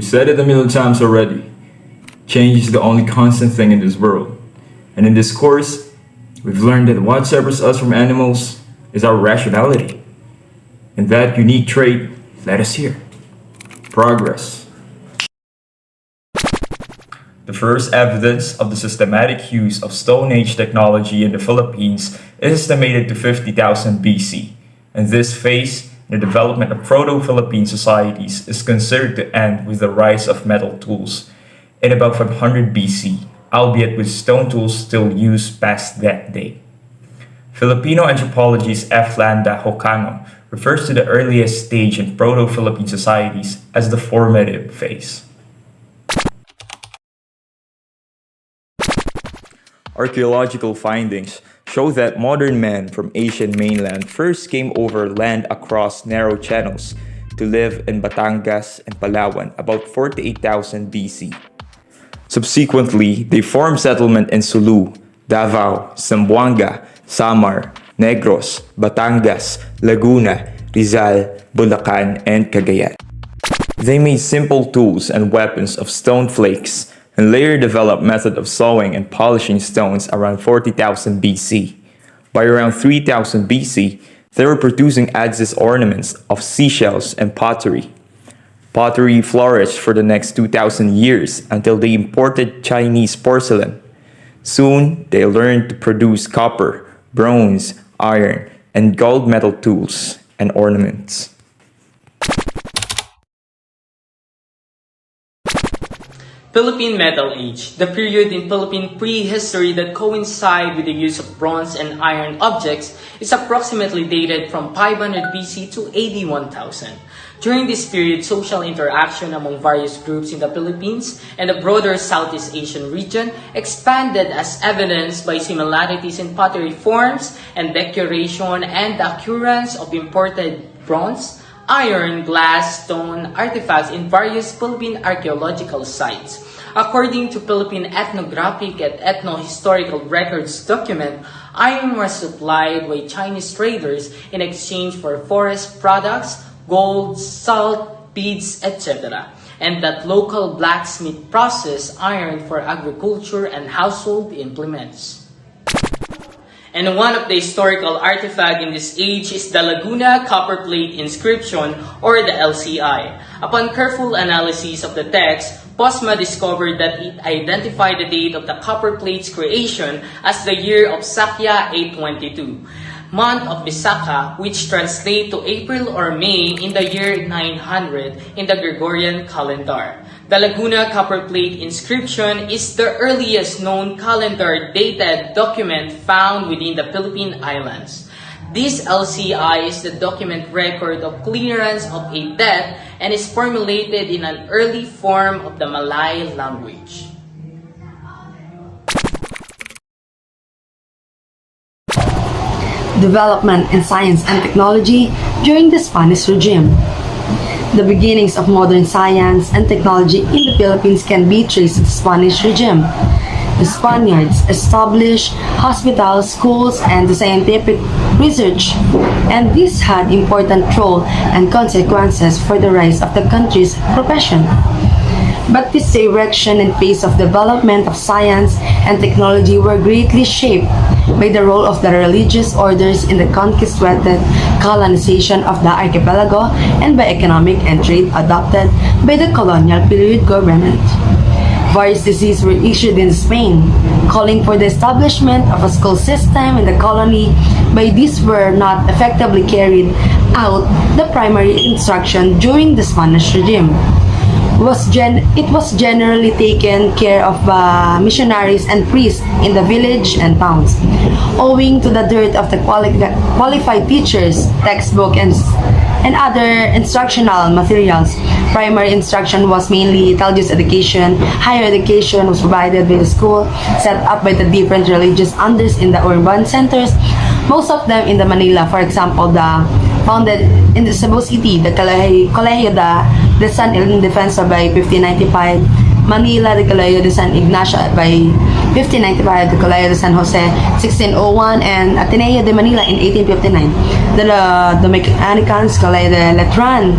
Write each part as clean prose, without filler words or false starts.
said it a million times already. Change is the only constant thing in this world. And in this course, we've learned that what separates us from animals is our rationality. And that unique trait led us here. Progress. The first evidence of the systematic use of Stone Age technology in the Philippines is estimated to 50,000 BC, and this phase in the development of Proto-Philippine societies is considered to end with the rise of metal tools in about 500 BC, albeit with stone tools still used past that day. Filipino anthropologist F. Landa Hocano refers to the earliest stage in Proto-Philippine societies as the formative phase. Archaeological findings show that modern men from Asian mainland first came over land across narrow channels to live in Batangas and Palawan about 48,000 BC. Subsequently, they formed settlement in Sulu, Davao, Zamboanga, Samar, Negros, Batangas, Laguna, Rizal, Bulacan, and Cagayan. They made simple tools and weapons of stone flakes and later developed method of sawing and polishing stones around 40,000 BC. By around 3000 BC, they were producing adzes ornaments of seashells and pottery. Pottery flourished for the next 2,000 years until they imported Chinese porcelain. Soon, they learned to produce copper, bronze, iron, and gold metal tools and ornaments. Philippine Metal Age, the period in Philippine prehistory that coincide with the use of bronze and iron objects, is approximately dated from 500 BC to AD 1000. During this period, social interaction among various groups in the Philippines and the broader Southeast Asian region expanded as evidenced by similarities in pottery forms and decoration and the occurrence of imported bronze, iron, glass, stone artifacts in various Philippine archaeological sites. According to Philippine ethnographic and ethno-historical records document, iron was supplied by Chinese traders in exchange for forest products, gold, salt, beads, etc., and that local blacksmith processed iron for agriculture and household implements. And one of the historical artifacts in this age is the Laguna copper plate inscription, or the LCI. Upon careful analysis of the text, Posma discovered that it identified the date of the copper plate's creation as the year of Sakya 822, month of Visakha, which translates to April or May in the year 900 in the Gregorian calendar. The Laguna copper plate inscription is the earliest known calendar dated document found within the Philippine Islands. This LCI is the document record of clearance of a debt and is formulated in an early form of the Malay language. Development in science and technology during the Spanish regime. The beginnings of modern science and technology in the Philippines can be traced to the Spanish regime. The Spaniards established hospitals, schools, and the scientific research, and this had important role and consequences for the rise of the country's profession. But this direction and pace of development of science and technology were greatly shaped by the role of the religious orders in the conquest-weighted colonization of the archipelago and by economic and trade adopted by the colonial period government. Various decrees were issued in Spain, calling for the establishment of a school system in the colony, but these were not effectively carried out the primary instruction during the Spanish regime. It was generally taken care of by missionaries and priests in the village and towns. Owing to the dearth of the qualified teachers, textbook, and other instructional materials, primary instruction was mainly religious education. Higher education was provided by the school set up by the different religious orders in the urban centers, most of them in the Manila. For example, the founded in the Cebu City, the Colegio de San Ildefonso by 1595, Manila, the Colegio de San Ignacio by 1595, the Colegio de San Jose 1601, and Ateneo de Manila in 1859. The Dominicans, Colegio de Letran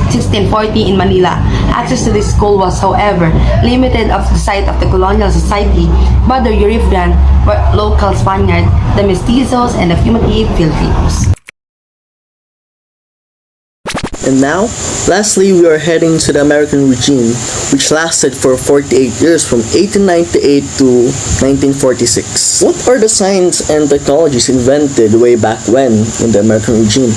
1640 in Manila. Access to this school was, however, limited at the site of the colonial society by the European, local Spaniard, the mestizos, and the fugitive Filipinos. And now, lastly, we are heading to the American regime, which lasted for 48 years from 1898 to 1946. What are the science and technologies invented way back when in the American regime?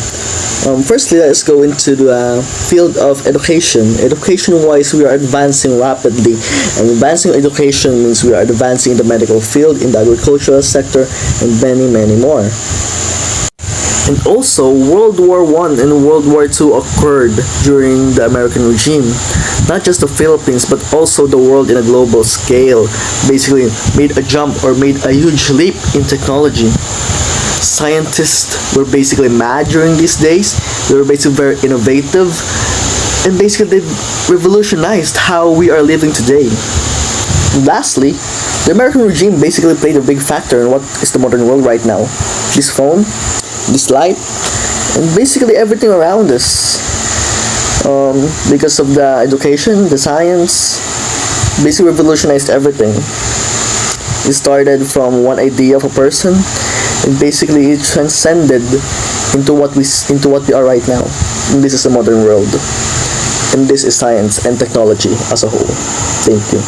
Firstly, let's go into the field of education. Education-wise, we are advancing rapidly, and advancing education means we are advancing in the medical field, in the agricultural sector, and many, many more. And also, World War I and World War II occurred during the American regime. Not just the Philippines, but also the world in a global scale. Basically, made a jump or made a huge leap in technology. Scientists were basically mad during these days. They were basically very innovative. And basically, they revolutionized how we are living today. And lastly, the American regime basically played a big factor in what is the modern world right now. This phone, this light, and basically everything around us. Because of the education, the science, basically revolutionized everything. It started from one idea of a person, and basically it transcended into what we are right now. And this is the modern world, and this is science and technology as a whole. Thank you.